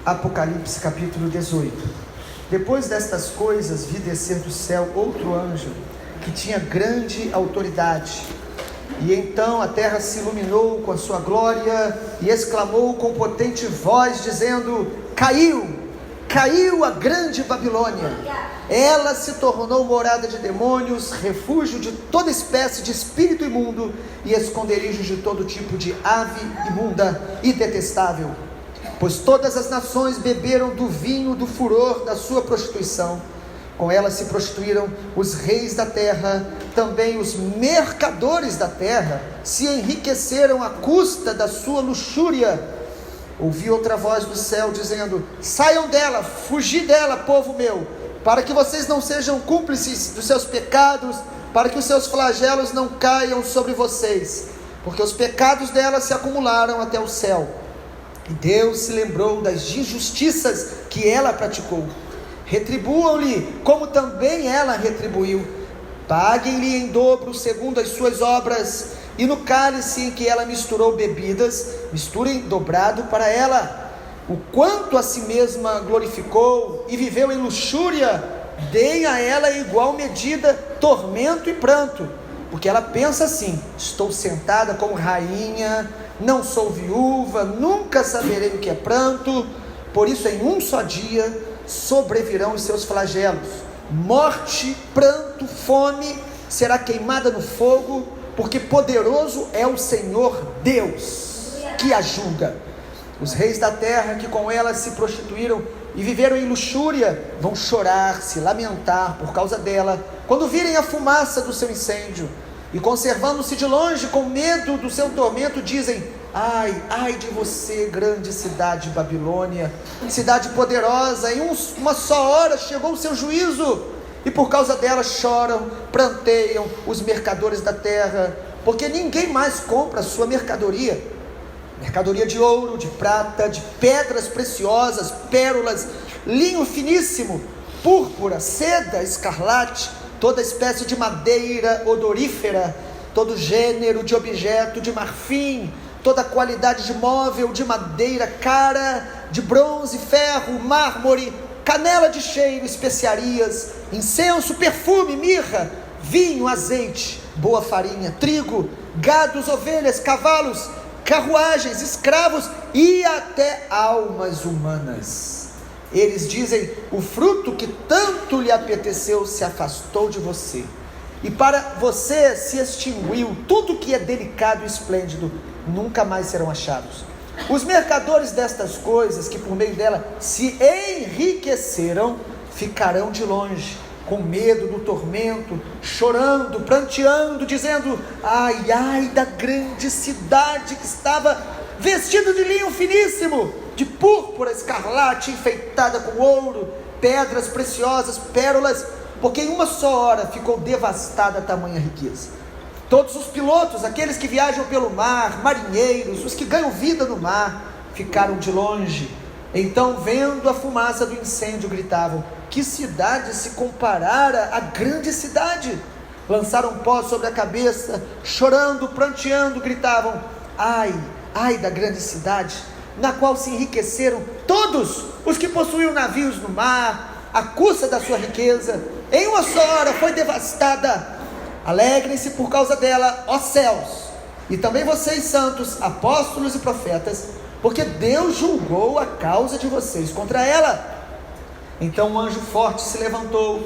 Apocalipse capítulo 18. Depois destas coisas, vi descer do céu outro anjo, que tinha grande autoridade. E então a terra se iluminou com a sua glória, e exclamou com potente voz, dizendo: Caiu a grande Babilônia. Ela se tornou morada de demônios, refúgio de toda espécie de espírito imundo e esconderijo de todo tipo de ave imunda e detestável. Pois todas as nações beberam do vinho do furor da sua prostituição. Com ela se prostituíram os reis da terra, também os mercadores da terra se enriqueceram à custa da sua luxúria. Ouvi outra voz do céu dizendo: saiam dela, fugi dela, povo meu, para que vocês não sejam cúmplices dos seus pecados, para que os seus flagelos não caiam sobre vocês, porque os pecados dela se acumularam até o céu. E Deus se lembrou das injustiças que ela praticou. Retribuam-lhe como também ela retribuiu. Paguem-lhe em dobro segundo as suas obras. E no cálice em que ela misturou bebidas, misturem dobrado para ela. O quanto a si mesma glorificou e viveu em luxúria, deem a ela igual medida tormento e pranto. Porque ela pensa assim: estou sentada como rainha, não sou viúva, nunca saberei o que é pranto. Por isso em um só dia sobrevirão os seus flagelos: morte, pranto, fome, será queimada no fogo, porque poderoso é o Senhor Deus, que a julga. Os reis da terra que com ela se prostituíram e viveram em luxúria, vão chorar, se lamentar por causa dela, quando virem a fumaça do seu incêndio, e conservando-se de longe com medo do seu tormento, dizem: ai de você, grande cidade Babilônia, cidade poderosa, em uma só hora chegou o seu juízo, e por causa dela choram, pranteiam os mercadores da terra, porque ninguém mais compra a sua mercadoria de ouro, de prata, de pedras preciosas, pérolas, linho finíssimo, púrpura, seda, escarlate, toda espécie de madeira odorífera, todo gênero de objeto de marfim, toda qualidade de móvel, de madeira cara, de bronze, ferro, mármore, canela de cheiro, especiarias, incenso, perfume, mirra, vinho, azeite, boa farinha, trigo, gados, ovelhas, cavalos, carruagens, escravos e até almas humanas. Eles dizem: o fruto que tanto lhe apeteceu se afastou de você, e para você se extinguiu. Tudo que é delicado e esplêndido nunca mais serão achados. Os mercadores destas coisas, que por meio dela se enriqueceram, ficarão de longe, com medo do tormento, chorando, pranteando, dizendo: ai da grande cidade que estava vestida de linho finíssimo, de púrpura, escarlate, enfeitada com ouro, pedras preciosas, pérolas, porque em uma só hora ficou devastada a tamanha riqueza. Todos os pilotos, aqueles que viajam pelo mar, marinheiros, os que ganham vida no mar, ficaram de longe. Então, vendo a fumaça do incêndio, gritavam: que cidade se comparara à grande cidade? Lançaram pó sobre a cabeça, chorando, pranteando, gritavam: ai da grande cidade, na qual se enriqueceram todos os que possuíam navios no mar, à custa da sua riqueza. Em uma só hora foi devastada. Alegrem-se por causa dela, ó céus, e também vocês santos, apóstolos e profetas, porque Deus julgou a causa de vocês contra ela. Então um anjo forte se levantou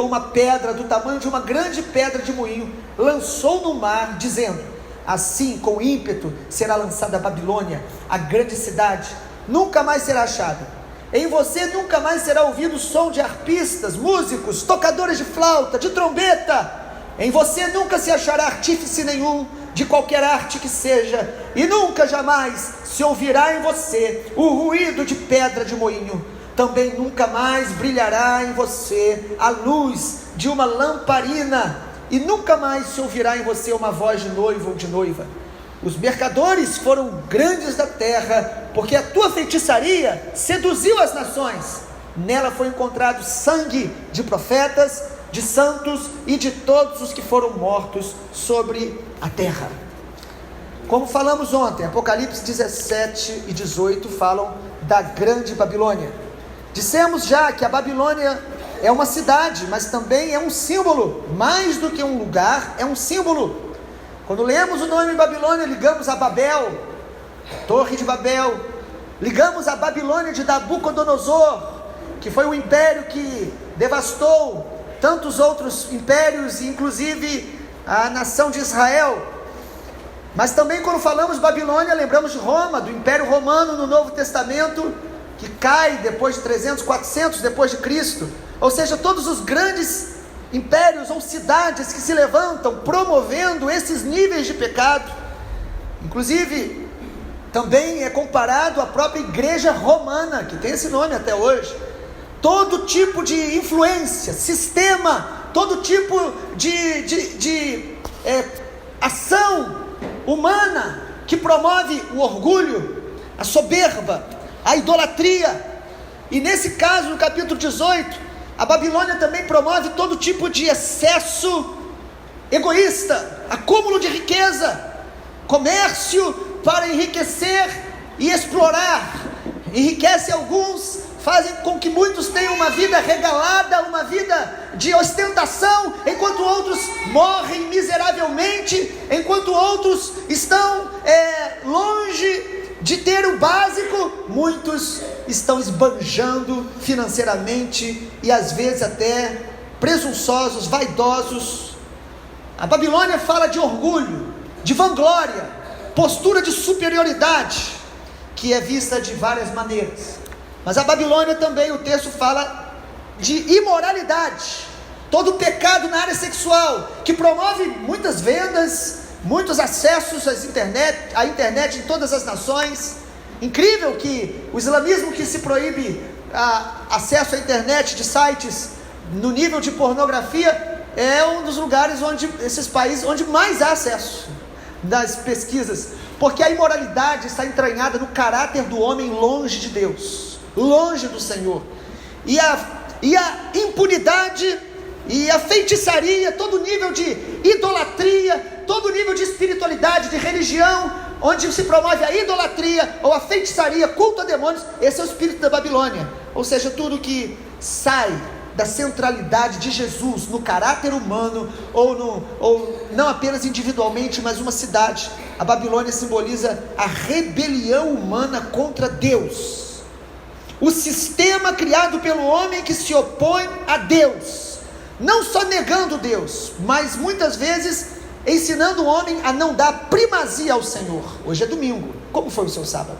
uma pedra do tamanho de uma grande pedra de moinho, lançou no mar, dizendo: assim, com ímpeto, será lançada a Babilônia, a grande cidade, nunca mais será achada. Em você nunca mais será ouvido o som de arpistas, músicos, tocadores de flauta, de trombeta. Em você nunca se achará artífice nenhum, de qualquer arte que seja, e nunca jamais se ouvirá em você o ruído de pedra de moinho. Também nunca mais brilhará em você a luz de uma lamparina, e nunca mais se ouvirá em você uma voz de noivo ou de noiva. Os mercadores foram grandes da terra, porque a tua feitiçaria seduziu as nações. Nela foi encontrado sangue de profetas, de santos e de todos os que foram mortos sobre a terra. Como falamos ontem, Apocalipse 17 e 18 falam da grande Babilônia. Dissemos já que a Babilônia é uma cidade, mas também é um símbolo, mais do que um lugar, é um símbolo. Quando lemos o nome Babilônia, ligamos a Babel, Torre de Babel, ligamos a Babilônia de Nabucodonosor, que foi o império que devastou tantos outros impérios, inclusive a nação de Israel. Mas também quando falamos Babilônia, lembramos de Roma, do Império Romano no Novo Testamento, que cai depois de 300, 400 depois de Cristo. Ou seja, todos os grandes impérios ou cidades que se levantam promovendo esses níveis de pecado. Inclusive, também é comparado à própria igreja romana, que tem esse nome até hoje. Todo tipo de influência, sistema, todo tipo de ação humana que promove o orgulho, a soberba, a idolatria. E nesse caso, no capítulo 18, a Babilônia também promove todo tipo de excesso egoísta, acúmulo de riqueza, comércio para enriquecer e explorar. Enriquece alguns, fazem com que muitos tenham uma vida regalada, uma vida de ostentação, enquanto outros morrem miseravelmente, enquanto outros estão longe de ter o básico. Muitos estão esbanjando financeiramente e às vezes até presunçosos, vaidosos. A Babilônia fala de orgulho, de vanglória, postura de superioridade, que é vista de várias maneiras. Mas a Babilônia também, o texto fala de imoralidade, todo pecado na área sexual, que promove muitas vendas, muitos acessos à internet em todas as nações. Incrível que o islamismo, que se proíbe acesso à internet de sites no nível de pornografia, é um dos lugares onde, esses países, onde mais há acesso das pesquisas, porque a imoralidade está entranhada no caráter do homem longe de Deus, longe do Senhor, e a impunidade e a feitiçaria, todo nível de idolatria, todo nível de espiritualidade, de religião, onde se promove a idolatria ou a feitiçaria, culto a demônios. Esse é o espírito da Babilônia. Ou seja, tudo que sai da centralidade de Jesus no caráter humano, ou não apenas individualmente, mas uma cidade. A Babilônia simboliza a rebelião humana contra Deus, o sistema criado pelo homem que se opõe a Deus, não só negando Deus, mas muitas vezes ensinando o homem a não dar primazia ao Senhor. Hoje é domingo, como foi o seu sábado?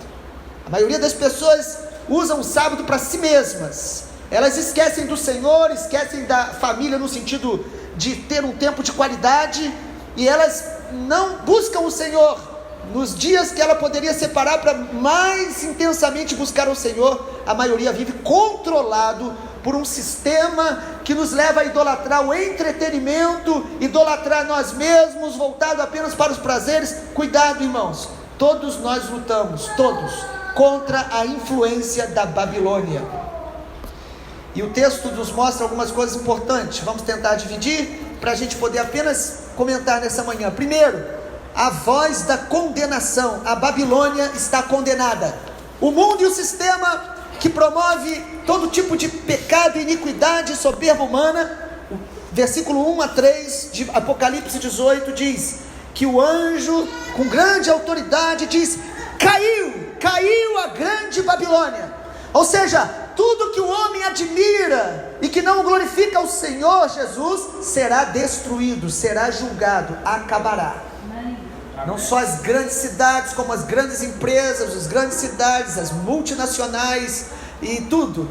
A maioria das pessoas usam o sábado para si mesmas. Elas esquecem do Senhor, esquecem da família no sentido de ter um tempo de qualidade, e elas não buscam o Senhor nos dias que ela poderia separar para mais intensamente buscar o Senhor. A maioria vive controlado por um sistema que nos leva a idolatrar o entretenimento, idolatrar nós mesmos, voltado apenas para os prazeres. Cuidado, irmãos, todos nós lutamos, todos, contra a influência da Babilônia. E o texto nos mostra algumas coisas importantes. Vamos tentar dividir para a gente poder apenas comentar nessa manhã. Primeiro, a voz da condenação. A Babilônia está condenada. O mundo e o sistema que promove todo tipo de pecado, iniquidade e soberba humana. O versículo 1 a 3 de Apocalipse 18 diz que o anjo com grande autoridade diz: caiu a grande Babilônia. Ou seja, tudo que o homem admira e que não glorifica o Senhor Jesus será destruído, será julgado, acabará. Não só as grandes cidades, como as grandes empresas, as grandes cidades, as multinacionais e tudo.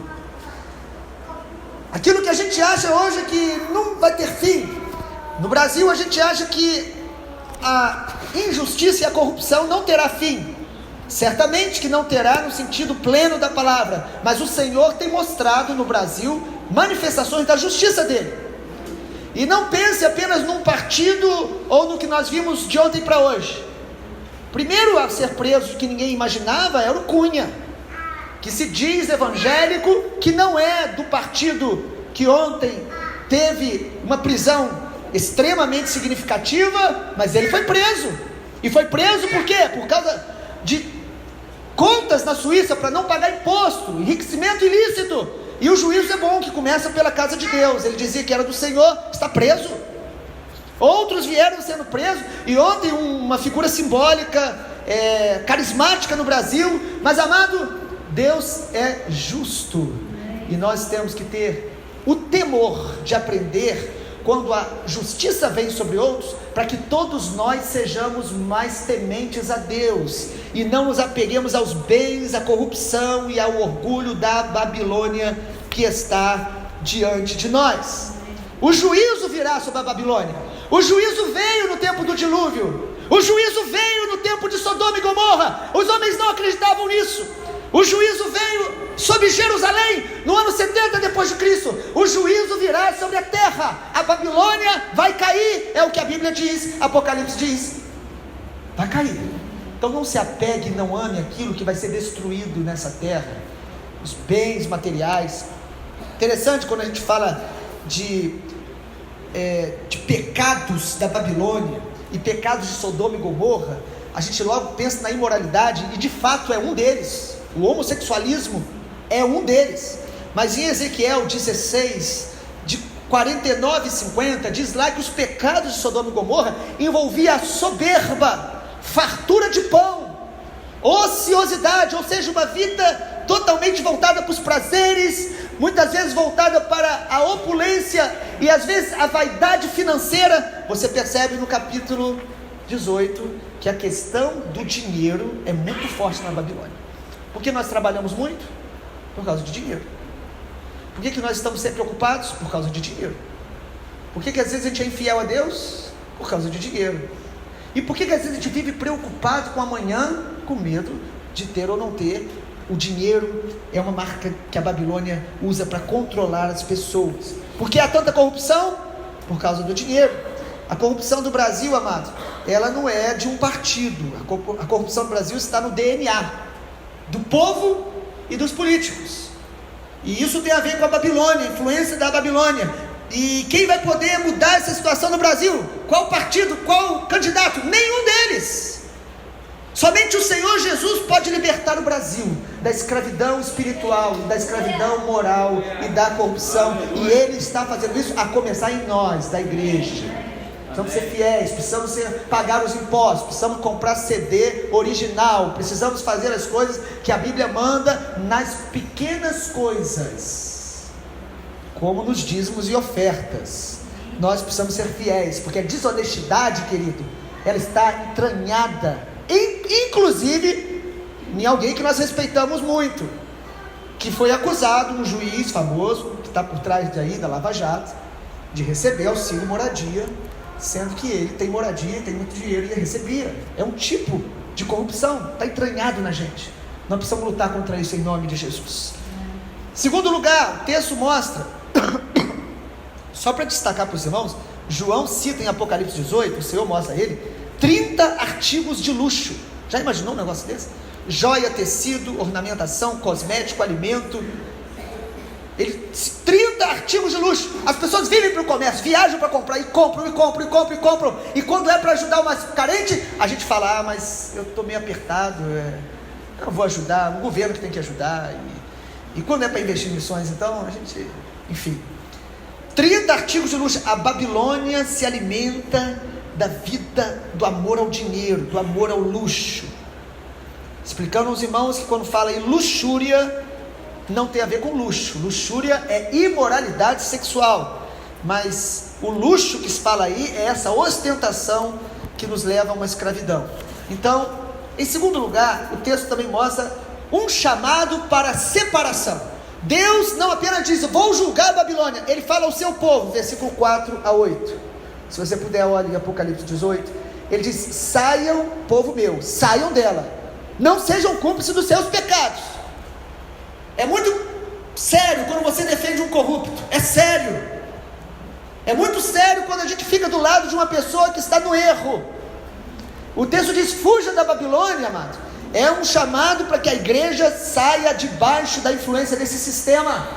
Aquilo que a gente acha hoje que não vai ter fim. No Brasil a gente acha que a injustiça e a corrupção não terá fim. Certamente que não terá no sentido pleno da palavra, mas o Senhor tem mostrado no Brasil manifestações da justiça dele. E não pense apenas num partido ou no que nós vimos de ontem para hoje. Primeiro a ser preso, que ninguém imaginava, era o Cunha, que se diz evangélico, que não é do partido que ontem teve uma prisão extremamente significativa, mas ele foi preso. E foi preso por quê? Por causa de contas na Suíça para não pagar imposto, enriquecimento ilícito. E o juízo é bom, que começa pela casa de Deus. Ele dizia que era do Senhor, está preso. Outros vieram sendo presos. E ontem uma figura simbólica, carismática no Brasil. Mas amado, Deus é justo. E nós temos que ter o temor de aprender quando a justiça vem sobre outros, para que todos nós sejamos mais tementes a Deus, e não nos apeguemos aos bens, à corrupção e ao orgulho da Babilônia que está diante de nós. O juízo virá sobre a Babilônia. O juízo veio no tempo do dilúvio. O juízo veio no tempo de Sodoma e Gomorra. Os homens não acreditavam nisso. O juízo veio sobre Jerusalém no ano 70 depois de Cristo. O juízo virá sobre a terra. A Babilônia vai cair, é o que a Bíblia diz, Apocalipse diz, vai cair. Então não se apegue, não ame aquilo que vai ser destruído nessa terra, os bens materiais. Interessante quando a gente fala de pecados da Babilônia e pecados de Sodoma e Gomorra, a gente logo pensa na imoralidade, e de fato é um deles. O homossexualismo é um deles. Mas em Ezequiel 16, de 49 e 50, diz lá que os pecados de Sodoma e Gomorra envolviam a soberba, fartura de pão, ociosidade, ou seja, uma vida totalmente voltada para os prazeres, muitas vezes voltada para a opulência e às vezes a vaidade financeira. Você percebe no capítulo 18 que a questão do dinheiro é muito forte na Babilônia. Por que nós trabalhamos muito? Por causa de dinheiro. Por que nós estamos sempre ocupados? Por causa de dinheiro. Por que às vezes a gente é infiel a Deus? Por causa de dinheiro. E por que às vezes a gente vive preocupado com amanhã, com medo de ter ou não ter? O dinheiro é uma marca que a Babilônia usa para controlar as pessoas. Por que há tanta corrupção? Por causa do dinheiro. A corrupção do Brasil, amado, ela não é de um partido. A corrupção do Brasil está no DNA do povo e dos políticos. E isso tem a ver com a Babilônia, a influência da Babilônia. E quem vai poder mudar essa situação no Brasil? Qual partido? Qual candidato? Nenhum deles. Somente o Senhor Jesus pode libertar o Brasil da escravidão espiritual, da escravidão moral e da corrupção. E Ele está fazendo isso, a começar em nós, da igreja. Precisamos ser fiéis, precisamos pagar os impostos, precisamos comprar CD original, precisamos fazer as coisas que a Bíblia manda nas pequenas coisas, como nos dízimos e ofertas. Nós precisamos ser fiéis, porque a desonestidade, querido, ela está entranhada, inclusive em alguém que nós respeitamos muito, que foi acusado, um juiz famoso, que está por trás daí da Lava Jato, de receber auxílio moradia, sendo que ele tem moradia, tem muito dinheiro e recebia. É um tipo de corrupção, está entranhado na gente. Nós precisamos lutar contra isso em nome de Jesus. Segundo lugar, o texto mostra, só para destacar para os irmãos, João cita em Apocalipse 18, o Senhor mostra a ele, 30 artigos de luxo. Já imaginou um negócio desse? Joia, tecido, ornamentação, cosmético, alimento. 30 artigos de luxo. As pessoas vivem para o comércio, viajam para comprar, e compram. E quando é para ajudar o mais carente, a gente fala, mas eu estou meio apertado, eu não vou ajudar, o governo que tem que ajudar. E quando é para investir em missões, então, a gente, enfim. 30 artigos de luxo. A Babilônia se alimenta da vida, do amor ao dinheiro, do amor ao luxo. Explicando aos irmãos que quando fala em luxúria, não tem a ver com luxo. Luxúria é imoralidade sexual, mas o luxo que se fala aí é essa ostentação que nos leva a uma escravidão. Então, em segundo lugar, o texto também mostra um chamado para separação. Deus não apenas diz, vou julgar a Babilônia, Ele fala ao seu povo, versículo 4 a 8, se você puder olhar em Apocalipse 18, Ele diz, saiam, povo meu, saiam dela, não sejam cúmplices dos seus pecados. É muito sério quando você defende um corrupto, é sério. É muito sério quando a gente fica do lado de uma pessoa que está no erro. O texto diz, fuja da Babilônia, amado. É um chamado para que a igreja saia debaixo da influência desse sistema.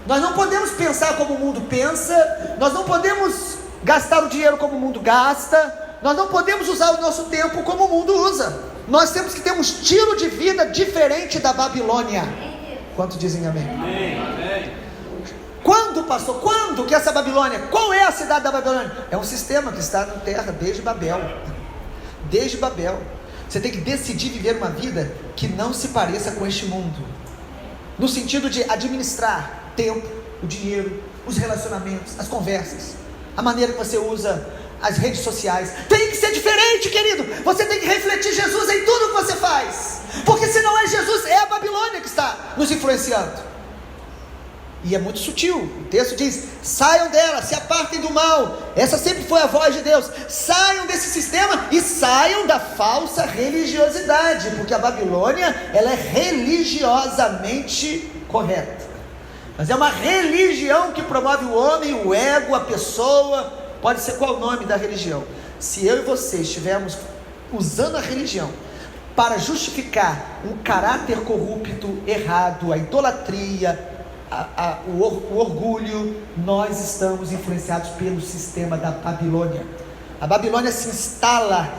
Nós não podemos pensar como o mundo pensa, nós não podemos gastar o dinheiro como o mundo gasta, nós não podemos usar o nosso tempo como o mundo usa. Nós temos que ter um estilo de vida diferente da Babilônia. Quantos dizem amém? Amém. Quando, pastor? Quando que essa Babilônia? Qual é a cidade da Babilônia? É um sistema que está na terra desde Babel. Desde Babel. Você tem que decidir viver uma vida que não se pareça com este mundo, no sentido de administrar tempo, o dinheiro, os relacionamentos, as conversas, a maneira que você usa as redes sociais. Tem que ser diferente, querido. Você tem que refletir Jesus em tudo que você faz, porque se não é Jesus, é a Babilônia que está nos influenciando. E é muito sutil. O texto diz: saiam dela, se apartem do mal. Essa sempre foi a voz de Deus. Saiam desse sistema e saiam da falsa religiosidade, porque a Babilônia, ela é religiosamente correta, mas é uma religião que promove o homem, o ego, a pessoa. Pode ser qual o nome da religião. Se eu e você estivermos usando a religião para justificar um caráter corrupto, errado, a idolatria, o orgulho, nós estamos influenciados pelo sistema da Babilônia. A Babilônia se instala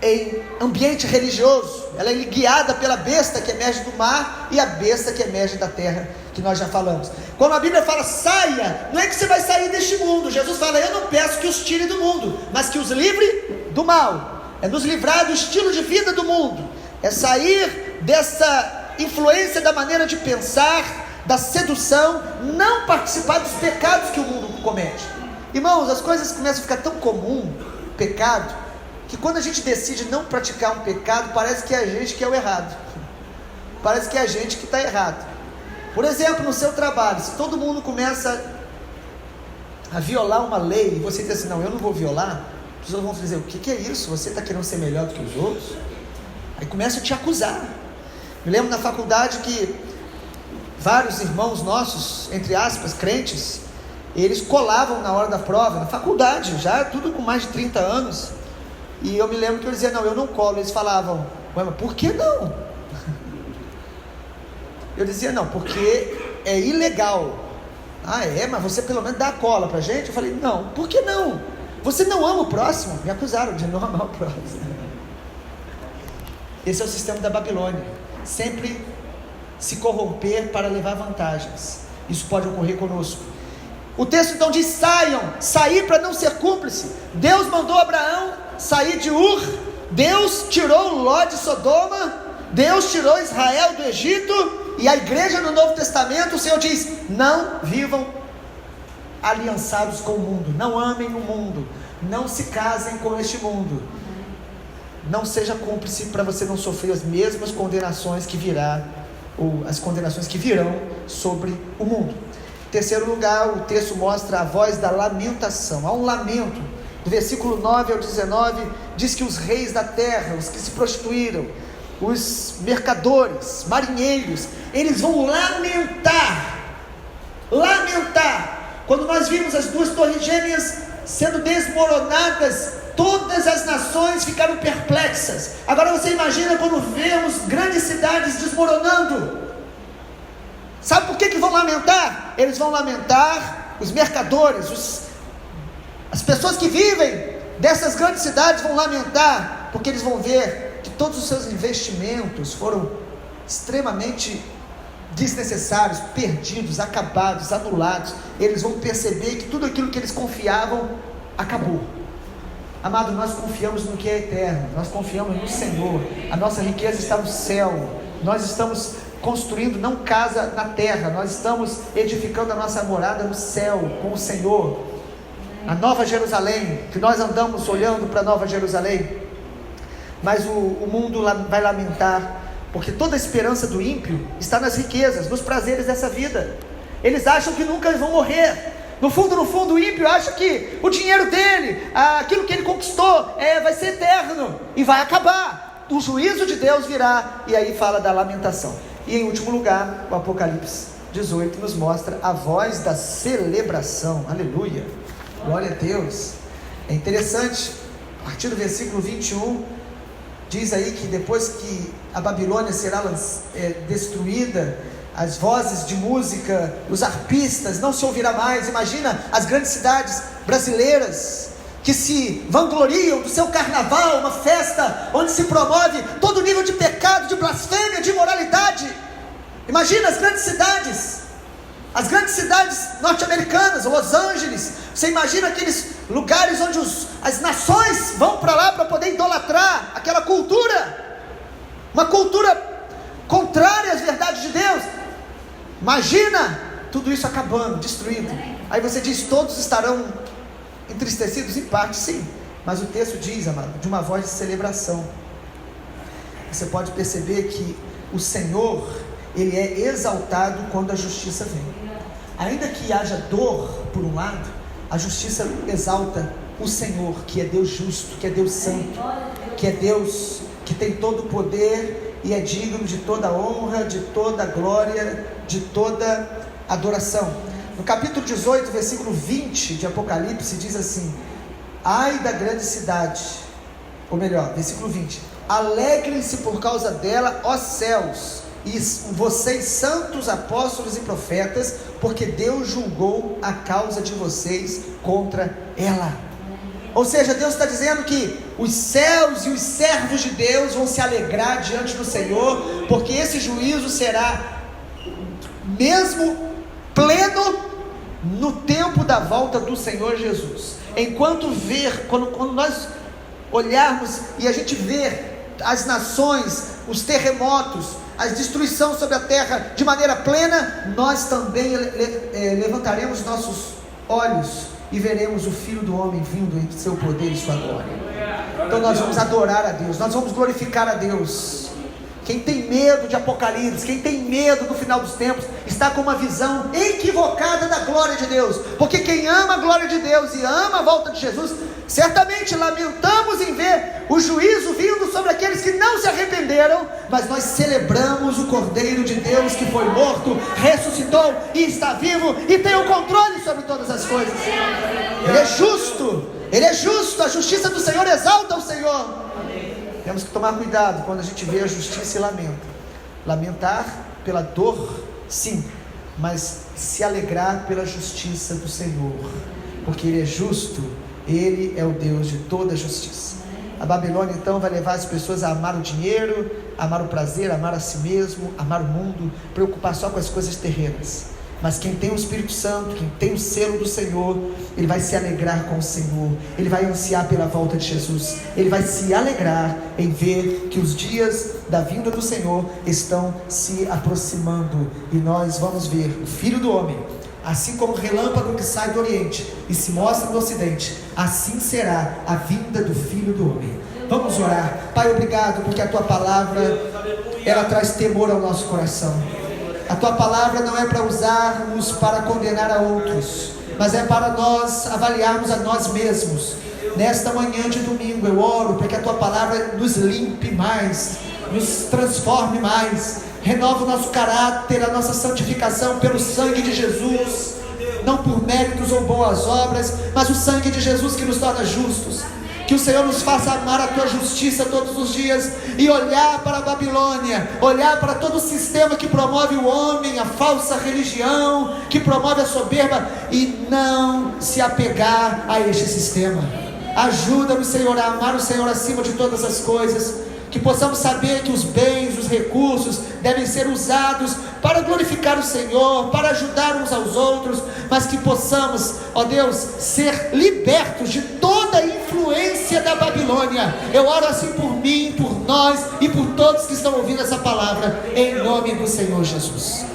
em ambiente religioso. Ela é guiada pela besta que emerge do mar e a besta que emerge da terra, que nós já falamos. Quando a Bíblia fala saia, não é que você vai sair deste mundo. Jesus fala: eu não peço que os tire do mundo, mas que os livre do mal. É nos livrar do estilo de vida do mundo, é sair dessa influência da maneira de pensar, da sedução, não participar dos pecados que o mundo comete. Irmãos, as coisas começam a ficar tão comum, pecado, que quando a gente decide não praticar um pecado, parece que é a gente que é o errado, parece que é a gente que está errado. Por exemplo, no seu trabalho, se todo mundo começa a violar uma lei, e você diz assim: não, eu não vou violar, as pessoas vão dizer: o que é isso? Você está querendo ser melhor do que os outros? Aí começam a te acusar. Me lembro na faculdade que vários irmãos nossos, entre aspas, crentes, eles colavam na hora da prova, na faculdade, já tudo com mais de 30 anos, e eu me lembro que eu dizia: não, eu não colo. Eles falavam: ué, mas por que não? Eu dizia: não, porque é ilegal. Ah, é? Mas você pelo menos dá a cola pra gente? Eu falei: não, por que não? Você não ama o próximo? Me acusaram de não amar o próximo. Esse é o sistema da Babilônia, sempre se corromper para levar vantagens. Isso pode ocorrer conosco. O texto então diz: saiam, sair para não ser cúmplice. Deus mandou Abraão sair de Ur, Deus tirou Ló de Sodoma, Deus tirou Israel do Egito, e a igreja no Novo Testamento, o Senhor diz: não vivam aliançados com o mundo, não amem o mundo, não se casem com este mundo, não seja cúmplice para você não sofrer as mesmas condenações que virá, ou as condenações que virão sobre o mundo. Em terceiro lugar, o texto mostra a voz da lamentação. Há um lamento, do versículo 9 ao 19, diz que os reis da terra, os que se prostituíram, os mercadores, marinheiros, eles vão lamentar. Quando nós vimos as duas torres gêmeas sendo desmoronadas, todas as nações ficaram perplexas. Agora você imagina quando vemos grandes cidades desmoronando. Sabe por que vão lamentar? Eles vão lamentar, os mercadores, as pessoas que vivem dessas grandes cidades vão lamentar, porque eles vão ver que todos os seus investimentos foram extremamente desnecessários, perdidos, acabados, anulados. Eles vão perceber que tudo aquilo que eles confiavam acabou. Amado, nós confiamos no que é eterno, nós confiamos no Senhor. A nossa riqueza está no céu. Nós estamos construindo não casa na terra, nós estamos edificando a nossa morada no céu com o Senhor. A Nova Jerusalém, que nós andamos olhando para a Nova Jerusalém, mas o mundo vai lamentar, porque toda a esperança do ímpio está nas riquezas, nos prazeres dessa vida. Eles acham que nunca vão morrer. No fundo, o ímpio acha que o dinheiro dele, aquilo que ele conquistou, vai ser eterno e vai acabar. O juízo de Deus virá, e aí fala da lamentação. E em último lugar, o Apocalipse 18 nos mostra a voz da celebração. Aleluia, glória a Deus. É interessante, a partir do versículo 21, diz aí que depois que a Babilônia será destruída, as vozes de música, os arpistas, não se ouvirá mais. Imagina as grandes cidades brasileiras, que se vangloriam do seu carnaval, uma festa onde se promove todo nível de pecado, de blasfêmia, de imoralidade. Imagina as grandes cidades norte-americanas, Los Angeles. Você imagina aqueles lugares onde as nações vão para lá para poder idolatrar aquela cultura, uma cultura contrária às verdades de Deus. Imagina tudo isso acabando, destruído. Aí você diz, todos estarão entristecidos? Em parte sim, mas o texto diz, amado, de uma voz de celebração. Você pode perceber que o Senhor, Ele é exaltado quando a justiça vem. Ainda que haja dor por um lado, a justiça exalta o Senhor, que é Deus justo, que é Deus santo, que é Deus que tem todo o poder e é digno de toda honra, de toda glória, de toda adoração. No capítulo 18, versículo 20 de Apocalipse, diz assim: ai da grande cidade, ou melhor, versículo 20: alegrem-se por causa dela, ó céus, e vocês santos apóstolos e profetas, porque Deus julgou a causa de vocês contra ela. Ou seja, Deus está dizendo que os céus e os servos de Deus vão se alegrar diante do Senhor, porque esse juízo será mesmo pleno no tempo da volta do Senhor Jesus. Enquanto quando nós olharmos e a gente ver as nações, os terremotos, a destruição sobre a terra de maneira plena, nós também levantaremos nossos olhos e veremos o Filho do Homem vindo em seu poder e sua glória. Então nós vamos adorar a Deus, nós vamos glorificar a Deus. Quem tem medo de Apocalipse, quem tem medo do final dos tempos, está com uma visão equivocada da glória de Deus, porque quem ama a glória de Deus e ama a volta de Jesus, certamente lamentamos em ver o juízo vindo sobre aqueles que não se arrependeram, mas nós celebramos o Cordeiro de Deus que foi morto, ressuscitou e está vivo e tem o controle sobre todas as coisas. Ele é justo, a justiça do Senhor exalta o Senhor. Temos que tomar cuidado quando a gente vê a justiça e lamenta. Lamentar pela dor, sim, mas se alegrar pela justiça do Senhor, porque Ele é justo, Ele é o Deus de toda justiça. A Babilônia então vai levar as pessoas a amar o dinheiro, amar o prazer, amar a si mesmo, amar o mundo, preocupar só com as coisas terrenas. Mas quem tem o Espírito Santo, quem tem o selo do Senhor, ele vai se alegrar com o Senhor, ele vai ansiar pela volta de Jesus, ele vai se alegrar em ver que os dias da vinda do Senhor estão se aproximando, e nós vamos ver o Filho do Homem, assim como o relâmpago que sai do Oriente e se mostra no Ocidente, assim será a vinda do Filho do Homem. Vamos orar. Pai, obrigado, porque a Tua palavra, ela traz temor ao nosso coração. A Tua palavra não é para usarmos para condenar a outros, mas é para nós avaliarmos a nós mesmos. Nesta manhã de domingo eu oro para que a Tua palavra nos limpe mais, nos transforme mais, renova o nosso caráter, a nossa santificação pelo sangue de Jesus, não por méritos ou boas obras, mas o sangue de Jesus que nos torna justos. Que o Senhor nos faça amar a Tua justiça todos os dias e olhar para a Babilônia, olhar para todo o sistema que promove o homem, a falsa religião, que promove a soberba, e não se apegar a este sistema. Ajuda-nos, Senhor, a amar o Senhor acima de todas as coisas, que possamos saber que os bens, os recursos devem ser usados para glorificar o Senhor, para ajudar uns aos outros, mas que possamos, ó Deus, ser libertos de toda a influência da Babilônia. Eu oro assim por mim, por nós e por todos que estão ouvindo essa palavra, em nome do Senhor Jesus.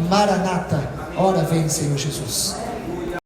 Maranata, ora vem, Senhor Jesus.